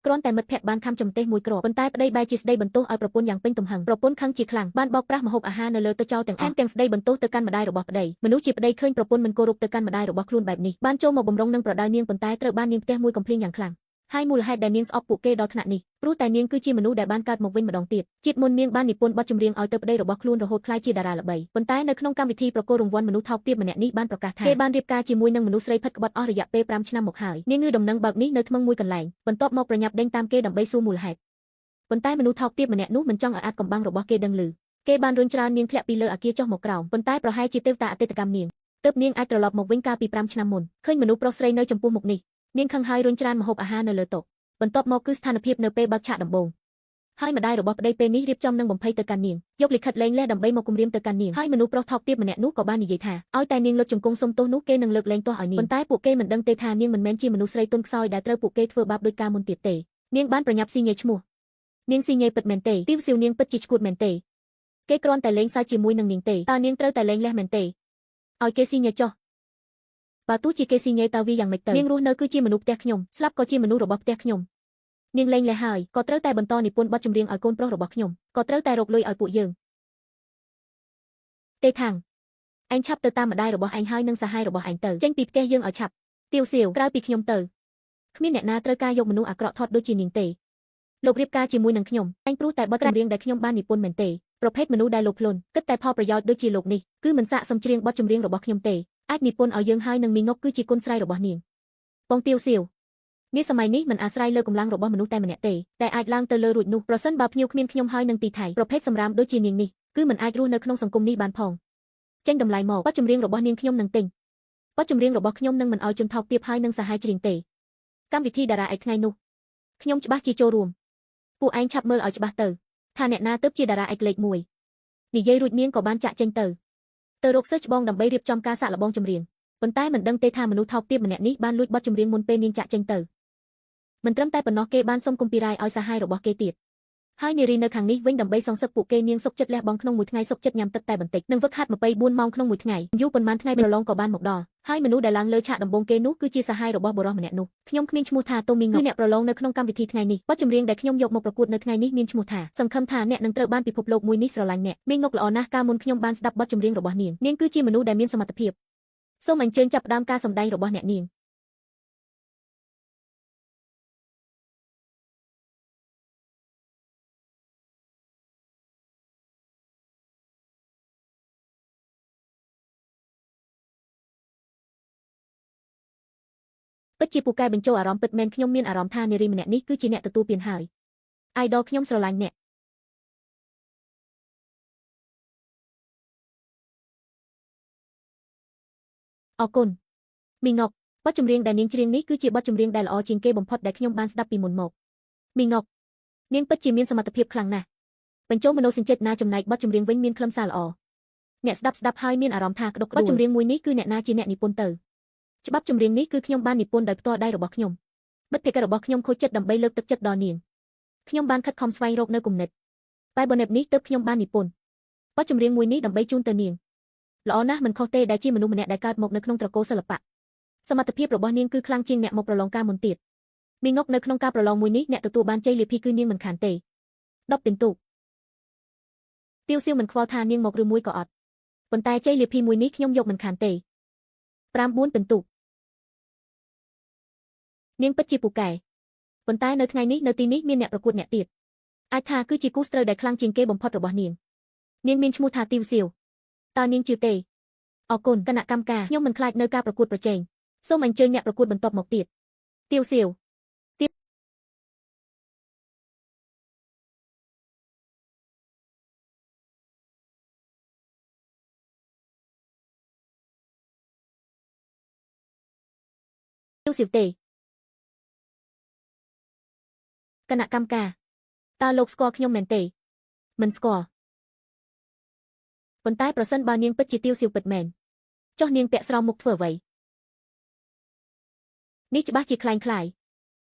គ្រាន់តែមិត្តភក្តិបានខំចំទេសមួយគ្រាប់ប៉ុន្តែប្តីបែរជាស្ដីបន្ទោសឲ្យប្រពន្ធយ៉ាងពេញទំហឹងប្រពន្ធខឹងជាខ្លាំងបានបោកប្រាស់ម្ហូបអាហារនៅលើទៅចោលទាំងអស់ទាំងស្ដីបន្ទោសទៅកាន់ម្ដាយរបស់ប្តីមនុស្សជាប្តីឃើញប្រពន្ធមិនគោរពទៅកាន់ម្ដាយរបស់ខ្លួនបែបនេះបានចូលមកបំរុងនឹងប្រដៅនាងប៉ុន្តែត្រូវបាននាងផ្ទះមួយកំភ្លៀងយ៉ាងខ្លាំងហើយមូលហេតុដែលនាងស្អប់ពួកគេដល់ថ្នាក់នេះព្រោះតែនាងគឺជាមនុស្សដែលបានកើតមកវិញម្ដងទៀតជាតិមុននាងបាននិពន្ធបទចម្រៀងឲ្យទៅប្តីរបស់ខ្លួនរហូតក្លាយជាតារាល្បីប៉ុន្តែនៅក្នុងកម្មវិធីប្រកួតរង្វាន់មនុស្សថោកទាបម្នាក់នេះបានប្រកាសថាគេបានរៀបការជាមួយនឹងមនុស្សស្រីផិតក្បត់អស់រយៈពេល5ឆ្នាំមកហើយនាងងឺដំណឹងបើកនេះនៅថ្មឹងមួយកន្លែងបន្ទាប់មកប្រញាប់ដេញតាមគេដើម្បីសួរមូលហេតុប៉ុន្តែមនុស្សថោកទាបម្នាក់នោះមិនចង់ឲ្យអាចកំបាំងរបស់គេដឹងឮគេបានរុញច្រាននាងធ្លាក់ពីលើអគារចុះមកក្រោមប៉ុន្តែប្រហែលជាទេវតាអតីតកម្មនាងទើបនាងអាចត្រឡប់មកវិញកាលពី5ឆ្នាំមុនឃើញមនុស្សប្រុសស្រីនៅចំពោះមុខនេះនាងខឹងហើយរុញច្រានម្ហូបអាហារនៅលើតុបន្ទាប់មកគឺស្ថានភាពនៅពេលបើកឆាកដំបូងហើយម្ដាយរបស់ប្តីពេលនេះរៀបចំនឹងបំភ័យទៅកាន់នាងយកលិខិតលែងលះដើម្បីមកគំរាមទៅកាន់នាងហើយមនុស្សប្រុសថោកទាបម្នាក់នោះក៏បាននិយាយថាឲ្យតែនាងលុតជង្គង់សុំទោសនោះគេនឹងលើកលែងទោសឲ្យនាងប៉ុន្តែពួកគេមិនដឹងទេថានាងមិនមែនជាមនុស្សស្រីទន់ខ្សោយដែលត្រូវពួកគេធ្វើបាបដោយការមុនទៀតទេនាងបានប្រញាប់ស៊ីញេឈ្មោះនាងស៊ីញេពិតមែនទេទីវសៀវនាងពិតជាឈួតមែនទេគេគ្រាន់តែលេងសើចជាមួយនឹងនាងទេតើនាងត្រូវតែលែងលះមែនទេឲ្យគេស៊ីញេចុះបើទោះជាគេស៊ីញេតើវាយ៉ាងម៉េចទៅនាងរស់នៅគឺជាមនុស្សផ្ទះខ្ញុំស្លាប់ក៏ជាមនុស្សរបស់ផ្ទះខ្ញុំនាងលែងលះហើយក៏ត្រូវតែបន្តនិពន្ធបទចម្រៀងឲ្យកូនប្រុសរបស់ខ្ញុំក៏ត្រូវតែរកលុយឲ្យពួកយើងទេខាងឯងឆាប់ទៅតាមម្ដាយរបស់ឯងហើយនិងសាហាយរបស់ឯងទៅចេញពីផ្ទះយើងឲ្យឆាប់ទាវសៀវក្រៅពីខ្ញុំទៅគ្មានអ្នកណាត្រូវការយកមនុស្សអាក្រក់ថតដូចជានាងទេលោករៀបការជាមួយនឹងខ្ញុំឯងព្រោះតែបទចម្រៀងដែលខ្ញុំបាននិពន្ធមែនទេប្រភេទមនុស្សដែលលោភលន់គិតតែផលប្រយោជន៍ដូចជាលោកនេះគឺមិនសាកសមច្រៀងបទចម្រៀងរបស់ខ្ញុំទេអាចនិពន្ធឲ្យយើងហើយនឹងមីងុកគឺជាគុណស្រ័យរបស់នាងបងទាវសៀវនាសម័យនេះមិនអាស្រ័យលើកម្លាំងរបស់មនុស្សតែម្នាក់ទេតែអាចឡើងទៅលើរួចនោះប្រសិនបើភ្ញៀវគ្មានខ្ញុំហើយនឹងទីថៃប្រភេទសម្រាមដូចជានាងនេះគឺមិនអាចរស់នៅក្នុងសង្គមនេះបានផងចេញតម្លៃមកបទចម្រៀងរបស់នាងខ្ញុំនឹងទិញបទចម្រៀងរបស់ខ្ញុំនឹងមិនឲ្យជនថោកទាបហើយនឹងសាហាយច្រៀងទេកម្មវិធីតារាឯកថ្ងៃនោះខ្ញុំច្បាស់ជាចូលរួមពួកឯងឆាប់មើលឲ្យច្បាស់ទៅថាអ្នកណាទើបជាតារាឯកលេខ1និយាយរួចនាងក៏បានចាក់ចេញទៅរកសិស្សច្បងដើម្បីរៀបចំការសាក់លបងចម្រៀងប៉ុន្តែមិនដឹងទេថាមនុស្សថោកទាបម្នាក់នេះបានលួចបទចម្រៀងមុនពេលនាងចាក់ចេញទៅមិនត្រឹមតែប៉ុណ្ណោះគេបានសុំកុំពីរាយឲ្យសាហាយរបស់គេទៀតហើយនារីនៅខាងនេះវិញដើម្បីសងសឹកពួកគេនាងសុកចិត្តលះបង់ក្នុងមួយថ្ងៃសុកចិត្តញ៉ាំទឹកតែបន្តិចនិងវឹកហាត់24ម៉ោងក្នុងមួយថ្ងៃយូរប៉ុន្មានថ្ងៃប្រឡងក៏បានមកដល់ហើយមនុស្សដែលឡើងលើឆាកដំបូងគេនោះគឺជាសាហាយរបស់បុរសម្នាក់នោះខ្ញុំគ្មានឈ្មោះថាតូមីងគឺអ្នកប្រឡងនៅក្នុងកម្មវិធីថ្ងៃនេះបទចម្រៀងដែលខ្ញុំយកមកប្រកួតនៅថ្ងៃនេះមានឈ្មោះថាសង្ឃឹមថាអ្នកនឹងត្រូវបានពិភពលោកមួយនេះស្រឡាញ់អ្នកមីងងុកល្អណាស់កាលមុនខ្ញុំបានស្ដាប់បទចម្រៀងរបស់នាងគឺជាមនុស្សដែលមានសមត្ថភាពសូមអញ្ជើញចាប់ផ្ដើមការសម្ដែងរបស់អ្នកនាងពិតជាពូកែបញ្ចូលអារម្មណ៍ពិតមែនខ្ញុំមានអារម្មណ៍ថានារីម្នាក់នេះគឺជាអ្នកទទួលពានហើយ idol ខ្ញុំស្រឡាញ់អ្នកអរគុណមីងងុកបទចម្រៀងដែលនាងច្រៀងនេះគឺជាបទចម្រៀងដែលល្អជាងគេបំផុតដែលខ្ញុំបានស្ដាប់ពីមុនមកមីងងុកនាងពិតជាមានសមត្ថភាពខ្លាំងណាស់បញ្ចូលមនោសញ្ចេតនាចំណែកបទចម្រៀងវិញមានខ្លឹមសារល្អអ្នកស្ដាប់ហើយមានអារម្មណ៍ថាក្តុកក្តួលបទចម្រៀងមួយនេះគឺអ្នកណាជាអ្នកនិពន្ធទៅច្បាប់ចម្រៀងនេះគឺខ្ញុំបាននិពន្ធដោយផ្ទាល់ដៃរបស់ខ្ញុំមិត្តភក្តិរបស់ខ្ញុំខូចចិត្តដើម្បីលើកទឹកចិត្តដល់នាងខ្ញុំបានខិតខំស្វែងរកនៅគំនិតបែបបនេបនេះទើបខ្ញុំបាននិពន្ធបទចម្រៀងមួយនេះដើម្បីជូនទៅនាងល្អណាស់មិនខុសទេដែលជាមនុស្សម្នាក់ដែលកើតមកនៅក្នុងត្រកូលសិល្បៈសមត្ថភាពរបស់នាងគឺខ្លាំងជាងអ្នកមកប្រឡងការមុនទៀតមីងងុកនៅក្នុងការប្រឡងមួយនេះអ្នកទទួលបានជ័យលាភីគឺនាងមិនខានទេ10ពិន្ទុទាវសៀវមិនខ្វល់ថានាងមកឬមួយក៏អត់ប៉ុន្តែជ័យលាភីមួយនេះខ្ញុំយកមិនខានទេ9ពិន្ទុនាងពិតជាពូកែប៉ុន្តែនៅថ្ងៃនេះនៅទីនេះមានអ្នកប្រកួតអ្នកទៀតអាចថាគឺជាគូស្រូវដែលខ្លាំងជាងគេបំផុតរបស់នាងមានឈ្មោះថាទាវសៀវតើនាងជឿទេអរគុណគណៈកម្មការខ្ញុំមិនខ្លាចនៅការប្រកួតប្រជែងសូមអញ្ជើញអ្នកប្រកួតបន្ទាប់មកទៀតទាវសៀវទេគណៈកម្មការតើលោកស្គាល់ខ្ញុំមែនទេមិនស្គាល់ប៉ុន្តែប្រសិនបើនាងពិតជាទាវសៀវពិតមែនចុះនាងពាក់ស្រោមមុខធ្វើអ្វីនេះច្បាស់ជាคล้า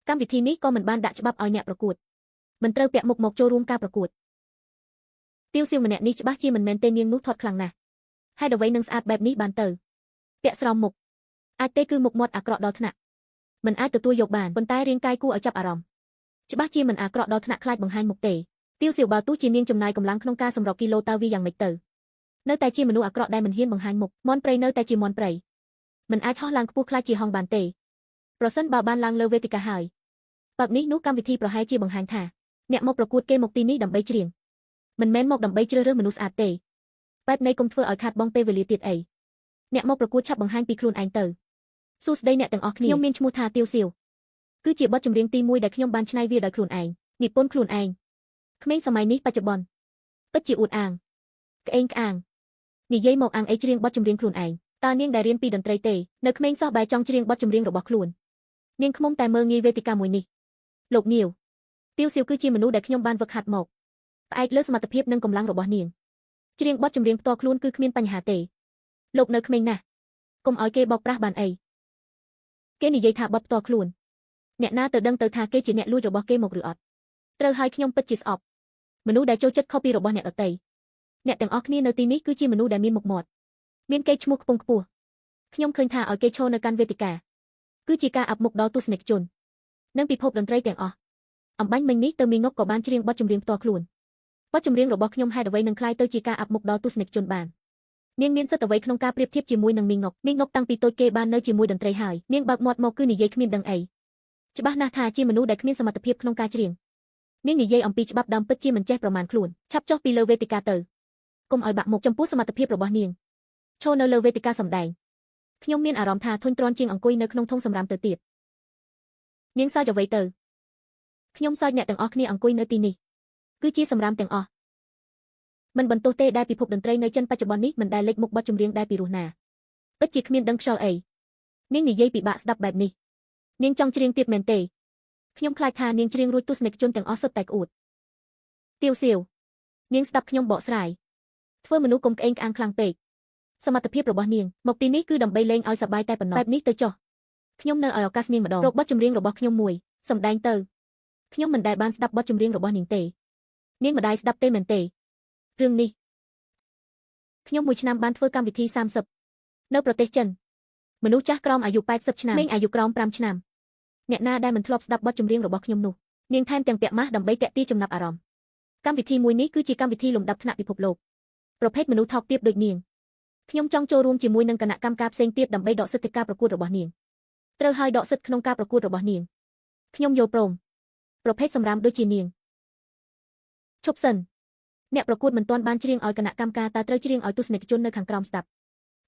ยកម្មវិធីនេះក៏មិនបានដាក់ច្បាប់ឲ្យអ្នកប្រកួតមិនត្រូវពាក់មុខមកចូលរួមការប្រកួតទាវសៀវម្នាក់នេះច្បាស់ជាមិនមែនទេនាងនោះថត់ខ្លាំងណាស់ហើយអ្វីនឹងស្អាតបែបនេះបានទៅពាក់ស្រោមមុខអាចទេគឺមុខមាត់អាក្រក់ដល់ថ្នាក់មិនអាចទទួលយកបានប៉ុន្តែរាងកាយគួរឲ្យចាប់អារម្មណ៍ ច្បាស់ជាមិនអាក្រក់ដល់ថ្នាក់ខ្លាចបង្ហាញមុខទេទាវសៀវបើទោះជានាងចំណាយកម្លាំងក្នុងការសម្រកគីឡូតើវាយ៉ាងម៉េចទៅនៅតែជាមនុស្សអាក្រក់ដែលមិនហ៊ានបង្ហាញមុខមន់ព្រៃនៅតែជាមន់ព្រៃមិនអាចហោះឡើងខ្ពស់ខ្លាចជាហង្សបានទេប្រសិនបើបានឡើងលើវេទិកាហើយបែបនេះនោះកម្មវិធីប្រហែលជាបង្ហាញថាអ្នកមកប្រកួតគេមកទីនេះដើម្បីច្រៀងមិនមែនមកដើម្បីជ្រើសរើសមនុស្សស្អាតទេបែបនេះកុំធ្វើឲ្យខាតបង់ពេលវេលាទៀតអីអ្នកមកប្រកួតឆាប់បង្ហាញពីខ្លួនឯងទៅសួស្ដីអ្នកទាំងអស់គ្នាខ្ញុំមានឈ្មោះថាទាវសៀវគឺជាបទចម្រៀងទី1ដែលខ្ញុំបានច្នៃវាដោយខ្លួនឯងនិពន្ធខ្លួនឯងក្មេងសម័យនេះបច្ចុប្បន្នពិតជាអួតអាងក្អេងក្អាងនិយាយមកអាងអីច្រៀងបទចម្រៀងខ្លួនឯងតើនាងដែលរៀនពីតន្ត្រីទេនៅក្មេងសោះបែរចង់ច្រៀងបទចម្រៀងរបស់ខ្លួននាងខ្មុំតែមើលងាយវេទិកាមួយនេះលោកងាវទាវសៀវគឺជាមនុស្សដែលខ្ញុំបានវឹកហាត់មកផ្អែកលើសមត្ថភាពនិងកម្លាំងរបស់នាងច្រៀងបទចម្រៀងផ្ទាល់ខ្លួនគឺគ្មានបញ្ហាទេលោកនៅក្មេងណាស់កុំឲ្យគេបោកប្រាស់បានអីគេនិយាយថាបទផ្ទាល់ខ្លួនអ្នកណាទៅដឹងទៅថាគេជាអ្នកលួចរបស់គេមកឬអត់ត្រូវឲ្យខ្ញុំពិតជាស្អប់មនុស្សដែលចូលចិត្តខុសពីរបស់អ្នកដទៃអ្នកទាំងអស់គ្នានៅទីនេះគឺជាមនុស្សដែលមានមុខមាត់មានកេរ្តិ៍ឈ្មោះខ្ពង់ខ្ពស់ខ្ញុំឃើញថាឲ្យគេឈរនៅកាន់វេទិកាគឺជាការអាប់មុខដល់ទស្សនិកជននិងពិភពតន្ត្រីទាំងអស់អំបញ្ញមិញនេះទៅមីងុកក៏បានច្រៀងបទចម្រៀងផ្ទាល់ខ្លួនបទចម្រៀងរបស់ខ្ញុំហេតុអ្វីនឹងក្លាយទៅជាការអាប់មុខដល់ទស្សនិកជនបាននាងមានសិទ្ធិអ្វីក្នុងការប្រៀបធៀបជាមួយនឹងមីងុកតាំងពីតូចគេបាននៅជាមួយតន្ត្រីហើយនាងបើកមាត់មកគឺនិយាយគ្មានដឹងអីច្បាស់ណាស់ថាជាមនុស្សដែលគ្មានសមត្ថភាពក្នុងការច្រៀងនាងនិយាយអំពីច្បាប់ដើមពិតជាមិនចេះប្រមាណខ្លួនឆាប់ចុះពីលើវេទិកាទៅកុំឲ្យបាក់មុខចំពោះសមត្ថភាពរបស់នាងឈរនៅលើវេទិកាសម្ដែងខ្ញុំមានអារម្មណ៍ថាធុញទ្រាន់ជាងអង្គុយនៅក្នុងធុងសម្រាមទៅទៀតនាងសើចអ្វីទៅខ្ញុំសើចអ្នកទាំងអស់គ្នាអង្គុយនៅទីនេះគឺជាសម្រាមទាំងអស់មិនបន្ទោសទេដែលពិភពតន្ត្រីនៅចិនបច្ចុប្បន្ននេះមិនដែលលេចមុខបទចម្រៀងដែលពីរោះណាពិតជាគ្មានដឹងខ្យល់អីនាងនិយាយពិបាកស្ដាប់បែបនេះនាងចង់ច្រៀងទៀតមែនទេខ្ញុំខ្លាចថានាងច្រៀងរួចទស្សនិកជនទាំងអស់សុទ្ធតែក្អួតទាវសៀវនាងស្ដាប់ខ្ញុំបកស្រាយធ្វើមនុស្សកុំក្អេងក្អាងខ្លាំងពេកសមត្ថភាពរបស់នាងមកទីនេះគឺដើម្បីលេងឲ្យសប្បាយតែប៉ុណ្ណោះបែបនេះទៅចុះខ្ញុំនៅឲ្យឱកាសនាងម្ដងរកបទចម្រៀងរបស់ខ្ញុំមួយសម្ដែងទៅខ្ញុំមិនដែលបានស្ដាប់បទចម្រៀងរបស់នាងទេនាងមិនដែលស្ដាប់ទេមែនទេរឿងនេះខ្ញុំមួយឆ្នាំបានធ្វើកម្មវិធី30នៅប្រទេសចិនមនុស្សចាស់ក្រោមអាយុ80ឆ្នាំក្មេងអាយុក្រោម5ឆ្នាំអ្នកណាដែលមិនធ្លាប់ស្ដាប់បទចម្រៀងរបស់ខ្ញុំនោះនាងថែមទាំងពាក់ម៉ាស់ដើម្បីទាក់ទាញចំណាប់អារម្មណ៍កម្មវិធីមួយនេះគឺជាកម្មវិធីលំដាប់ថ្នាក់ពិភពលោកប្រភេទមនុស្សថោកទាបដូចនាងខ្ញុំចង់ចូលរួមជាមួយនឹងគណៈកម្មការផ្សេងទៀតដើម្បីដកសិទ្ធិការប្រកួតរបស់នាងត្រូវឲ្យដកសិទ្ធិក្នុងការប្រកួតរបស់នាងខ្ញុំយល់ព្រមប្រភេទសម្រាមដូចជានាងឈប់សិនអ្នកប្រកួតមិនទាន់បានច្រៀងឲ្យគណៈកម្មការតើត្រូវច្រៀងឲ្យទស្សនិកជននៅខាងក្រោមស្ដាប់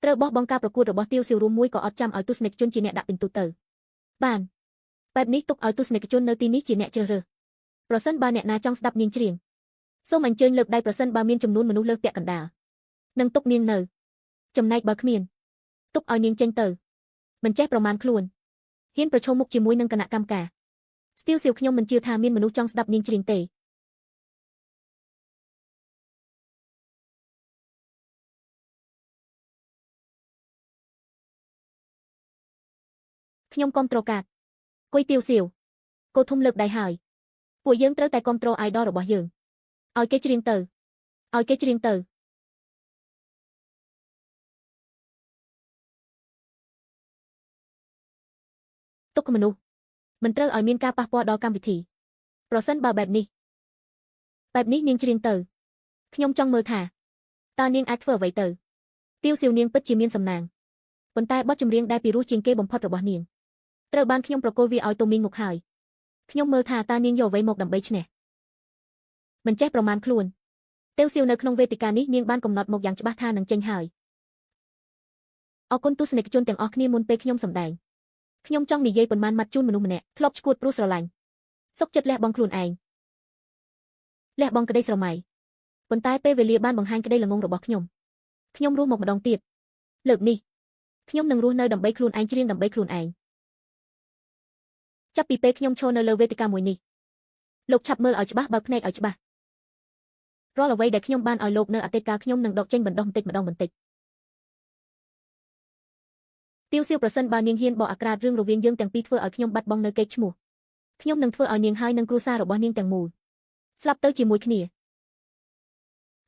ត្រូវបោះបង់ការប្រកួតរបស់ទាវសៀវរួមមួយក៏អត់ចាំឲ្យទស្សនិកជនជាអ្នកដាក់ពិន្ទុទៅបានបែបនេះទុកឲ្យទស្សនិកជននៅទីនេះជាអ្នកជ្រើសរើសប្រសិនបើអ្នកណាចង់ស្ដាប់នាងច្រៀងសូមអញ្ជើញលើកដៃប្រសិនបើមានចំនួនមនុស្សលើសពាក់កណ្ដាលនឹងទុកនាងនៅចំណែកបើគ្មានទុកឲ្យនាងចេញទៅមិនចេះប្រមាណខ្លួនហ៊ានប្រឈមមុខជាមួយនឹងគណៈកម្មការស្ទាវសៀវខ្ញុំមិនជឿថាមានមនុស្សចង់ស្ដាប់នាងច្រៀងទេខ្ញុំគាំទ្រកាតគួយទាវសៀវកូធំលើកដៃហើយពួកយើងត្រូវតែគាំទ្រអាយដលរបស់យើងឲ្យគេច្រៀងទៅឲ្យគេច្រៀងទៅទុកមនុស្សមិនត្រូវឲ្យមានការប៉ះពាល់ដល់កម្មវិធីប្រសិនបើបែបនេះនាងច្រៀងទៅខ្ញុំចង់មើលថាតើនាងអាចធ្វើអ្វីទៅទាវសៀវនាងពិតជាមានសំណាងប៉ុន្តែបទចម្រៀងដែលពីរោះជាងគេបំផុតរបស់នាងត្រូវបានខ្ញុំប្រគល់វាឲ្យតូមីងមុខហើយខ្ញុំមើលថាតើនាងយកអ្វីមកដើម្បីឈ្នះមិនចេះប្រមាណខ្លួនទាវសៀវនៅក្នុងវេទិកានេះនាងបានកំណត់មកយ៉ាងច្បាស់ថានឹងចេញហើយអរគុណទស្សនិកជនទាំងអស់គ្នាមុនពេលខ្ញុំសម្ដែងខ្ញុំចង់និយាយប៉ុន្មានម៉ាត់ជូនមនុស្សម្នាក់ធ្លាប់ឈួតព្រោះស្រឡាញ់សុខចិត្តលះបង់ខ្លួនឯងលះបង់ក្តីស្រមៃប៉ុន្តែពេលវេលាបានបង្ហាញក្តីល្ងងរបស់ខ្ញុំរស់មកម្ដងទៀតលើកនេះខ្ញុំនឹងរស់នៅដើម្បីខ្លួនឯងច្រៀងដើម្បីខ្លួនឯងចាប់ពីពេលខ្ញុំឈរនៅលើវេទិកាមួយនេះលោកឆាប់មើលឲ្យច្បាស់បើកភ្នែកឲ្យច្បាស់រាល់អ្វីដែលខ្ញុំបានឲ្យលោកនៅអតីតកាលខ្ញុំនឹងដកចេញបណ្ដោះបន្តិចម្ដងបន្តិចទាវសៀវប្រសិនបើនាងហ៊ានបកអាក្រាតរឿងរវាងយើងទាំងពីរធ្វើឲ្យខ្ញុំបាត់បង់នៅកេរ្តិ៍ឈ្មោះខ្ញុំនឹងធ្វើឲ្យនាងហើយនិងគ្រួសាររបស់នាងទាំងមូលស្លាប់ទៅជាមួយគ្នា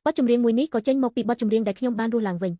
បទចម្រៀងមួយនេះក៏ចេញមកពីបទចម្រៀងដែលខ្ញុំបានរស់ឡើងវិញ